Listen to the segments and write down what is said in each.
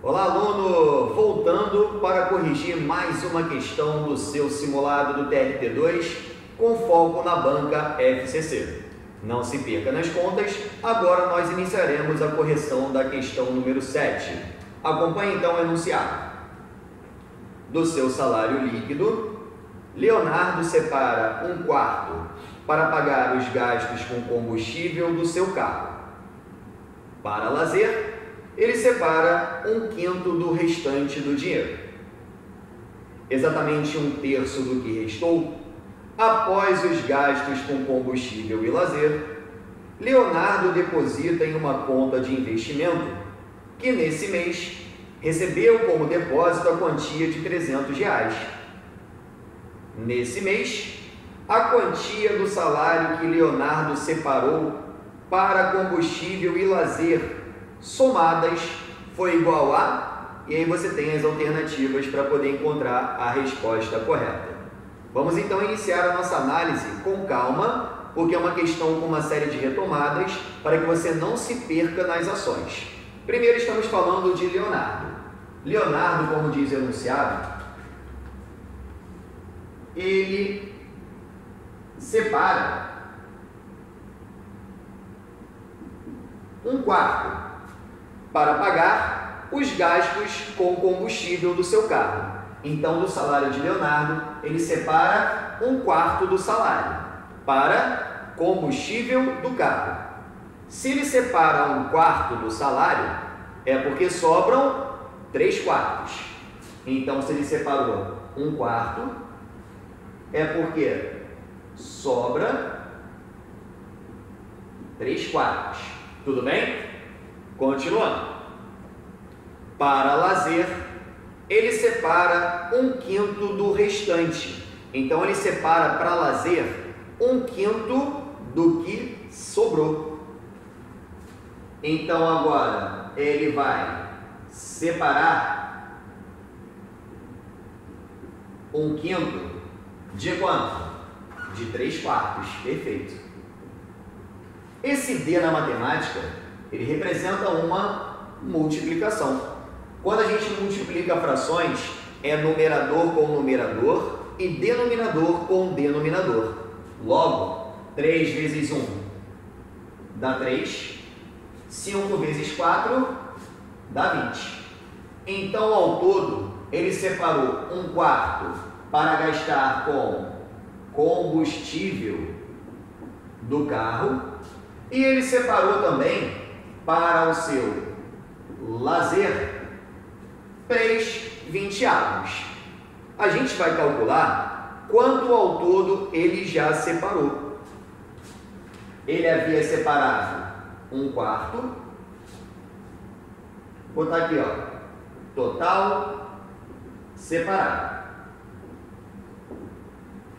Olá, aluno! Voltando para corrigir mais uma questão do seu simulado do TRT2 com foco na banca FCC. Não se perca nas contas, agora nós iniciaremos a correção da questão número 7. Acompanhe então o enunciado. Do seu salário líquido, Leonardo separa 1/4 para pagar os gastos com combustível do seu carro. Para lazer, ele separa 1/5 do restante do dinheiro. Exatamente 1/3 do que restou, após os gastos com combustível e lazer, Leonardo deposita em uma conta de investimento que nesse mês recebeu como depósito a quantia de R$300. Nesse mês, a quantia do salário que Leonardo separou para combustível e lazer somadas foi igual a... E aí você tem as alternativas para poder encontrar a resposta correta. Vamos então iniciar a nossa análise com calma, porque é uma questão com uma série de retomadas para que você não se perca nas ações. Primeiro estamos falando de Leonardo. Leonardo, como diz o enunciado, ele separa 1/4 para pagar os gastos com combustível do seu carro. Então, do salário de Leonardo, ele separa 1/4 do salário para combustível do carro. Se ele separa 1/4 do salário, é porque sobram 3/4. Então, se ele separou 1/4, é porque sobra 3/4. Tudo bem? Continuando. Para lazer, ele separa 1/5 do restante. Então, ele separa para lazer 1/5 do que sobrou. Então, agora, ele vai separar 1/5 de quanto? De 3/4. Perfeito. Esse D na matemática, ele representa uma multiplicação. Quando a gente multiplica frações, é numerador com numerador e denominador com denominador. Logo, 3 vezes 1 dá 3, 5 vezes 4 dá 20. Então, ao todo, ele separou 1/4 para gastar com combustível do carro e ele separou também para o seu lazer 3/20. A gente vai calcular quanto ao todo ele já separou. Ele havia separado 1/4. Vou botar aqui, ó, total separado.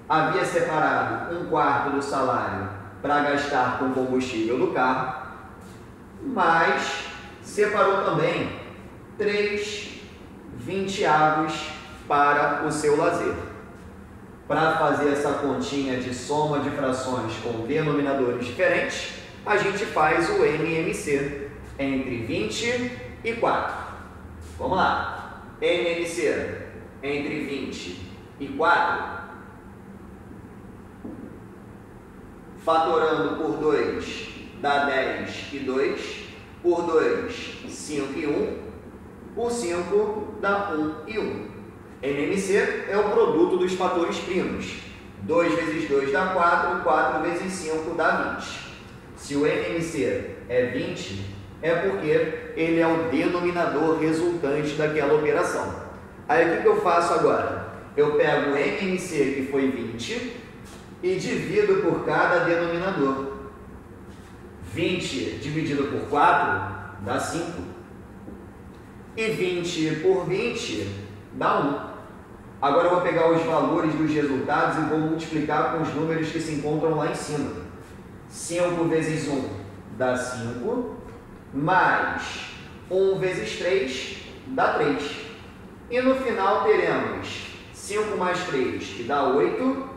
Havia separado 1/4 do salário para gastar com combustível do carro, mas separou também 3/20 para o seu lazer. Para fazer essa continha de soma de frações com denominadores diferentes, a gente faz o MMC entre 20 e 4. Vamos lá. MMC entre 20 e 4. Fatorando por 2 dá 10 e 2. Por 2, 5 e 1. Por 5 dá 1 e 1. MMC é o produto dos fatores primos. 2 vezes 2 dá 4, 4 vezes 5 dá 20. Se o MMC é 20, é porque ele é o denominador resultante daquela operação. Aí o que eu faço agora? Eu pego o MMC, que foi 20, e divido por cada denominador. 20 dividido por 4 dá 5. E 20 por 20 dá 1. Agora eu vou pegar os valores dos resultados e vou multiplicar com os números que se encontram lá em cima. 5 vezes 1 dá 5, mais 1 vezes 3 dá 3. E no final teremos 5 mais 3, que dá 8.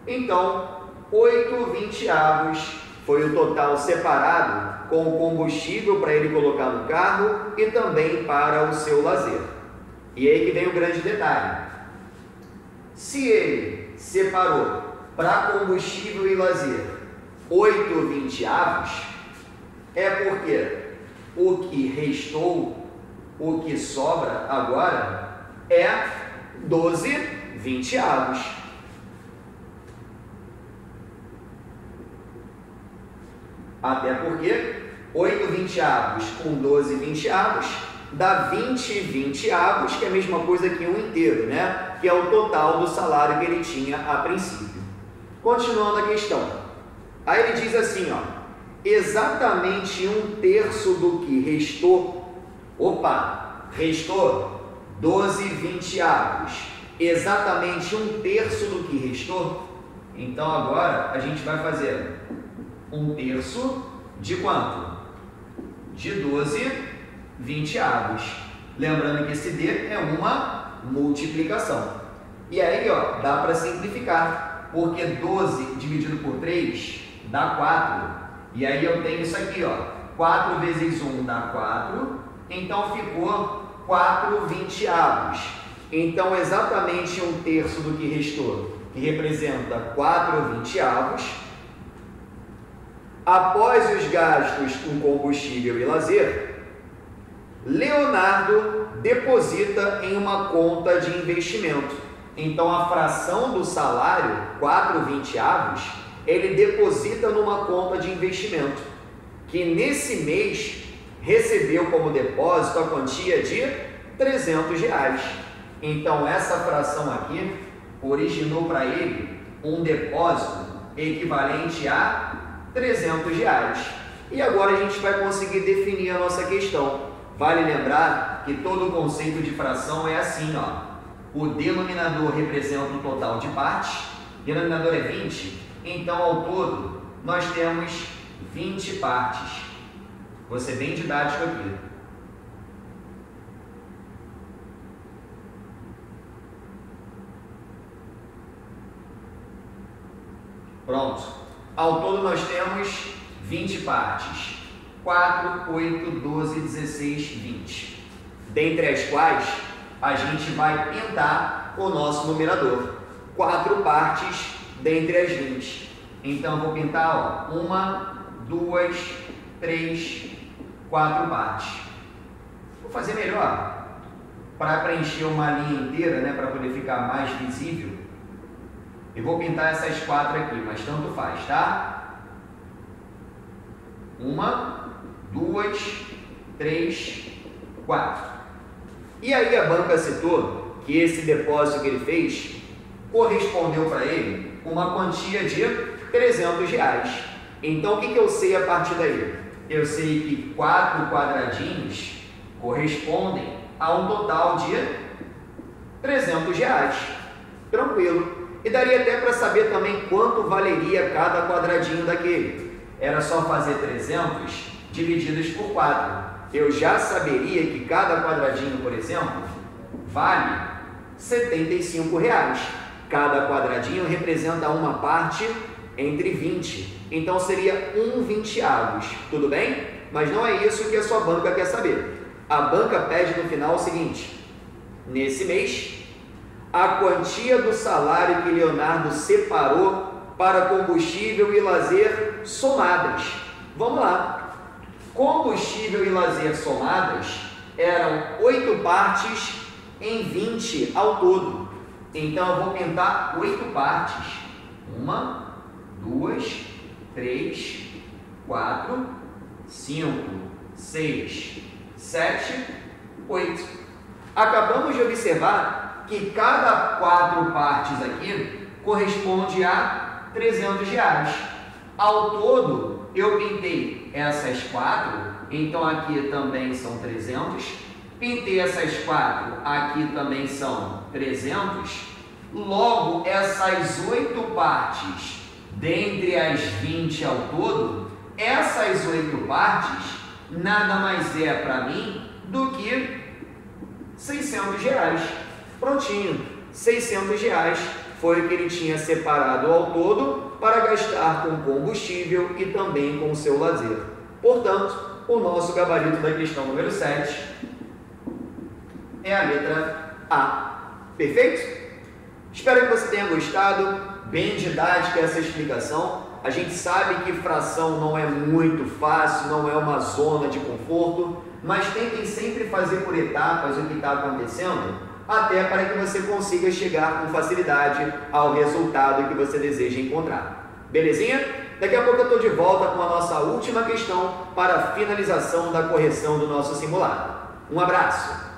Então, 8/20 foi o total separado com o combustível para ele colocar no carro e também para o seu lazer. E aí que vem o grande detalhe. Se ele separou para combustível e lazer 8 vinteavos, é porque o que restou, o que sobra agora é 12 vinteavos. Até porque 8 vinteavos com 12 vinteavos dá 20 vinteavos, que é a mesma coisa que um inteiro, né? Que é o total do salário que ele tinha a princípio. Continuando a questão. Aí ele diz assim, ó, exatamente 1/3 do que restou. Opa, restou 12 vinteavos. Exatamente 1/3 do que restou. Então agora a gente vai fazer 1/3 de quanto? De 12 vinteavos. Lembrando que esse D é uma multiplicação. E aí, ó, dá para simplificar, porque 12 dividido por 3 dá 4. E aí eu tenho isso aqui, ó, 4 vezes 1 dá 4, então ficou 4 vinteavos. Então, exatamente 1/3 do que restou, que representa 4 vinteavos, após os gastos com combustível e lazer, Leonardo deposita em uma conta de investimento. Então, a fração do salário, 4 vinteavos, ele deposita numa conta de investimento, que nesse mês recebeu como depósito a quantia de R$300. Então, essa fração aqui originou para ele um depósito equivalente a R$300. E agora a gente vai conseguir definir a nossa questão. Vale lembrar que todo o conceito de fração é assim, ó. O denominador representa o total de partes, o denominador é 20, então ao todo nós temos 20 partes. Vou ser bem didático aqui. Pronto. Ao todo nós temos 20 partes. 4, 8, 12, 16, 20. Dentre as quais a gente vai pintar o nosso numerador. 4 partes dentre as 20. Então, vou pintar, ó, 1, 2, 3, 4 partes. Vou fazer melhor, para preencher uma linha inteira, né, para poder ficar mais visível. Eu vou pintar essas 4 aqui, mas tanto faz, tá? 1, 2, 3, 4. E aí a banca citou que esse depósito que ele fez correspondeu para ele uma quantia de R$300. Então, o que eu sei a partir daí? Eu sei que 4 quadradinhos correspondem a um total de R$300. Tranquilo. E daria até para saber também quanto valeria cada quadradinho daquele. Era só fazer 300 divididos por 4. Eu já saberia que cada quadradinho, por exemplo, vale R$75. Cada quadradinho representa uma parte entre 20. Então, seria 1 vinteavos. Tudo bem? Mas não é isso que a sua banca quer saber. A banca pede no final o seguinte: nesse mês, a quantia do salário que Leonardo separou para combustível e lazer somadas. Vamos lá. Combustível e lazer somadas eram 8 partes em 20 ao todo. Então, eu vou pintar 8 partes. 1, 2, 3, 4, 5, 6, 7, 8. Acabamos de observar que cada 4 partes aqui corresponde a R$300. Ao todo, eu pintei essas 4, então aqui também são 300. Pintei essas 4, aqui também são 300. Logo, essas 8 partes, dentre as 20 ao todo, essas 8 partes nada mais é para mim do que R$600. Prontinho, R$600 foi o que ele tinha separado ao todo para gastar com combustível e também com o seu lazer. Portanto, o nosso gabarito da questão número 7 é a letra A. Perfeito? Espero que você tenha gostado. Bem didática essa explicação. A gente sabe que fração não é muito fácil, não é uma zona de conforto, mas tentem sempre fazer por etapas o que está acontecendo, até para que você consiga chegar com facilidade ao resultado que você deseja encontrar. Belezinha? Daqui a pouco eu estou de volta com a nossa última questão para a finalização da correção do nosso simulado. Um abraço!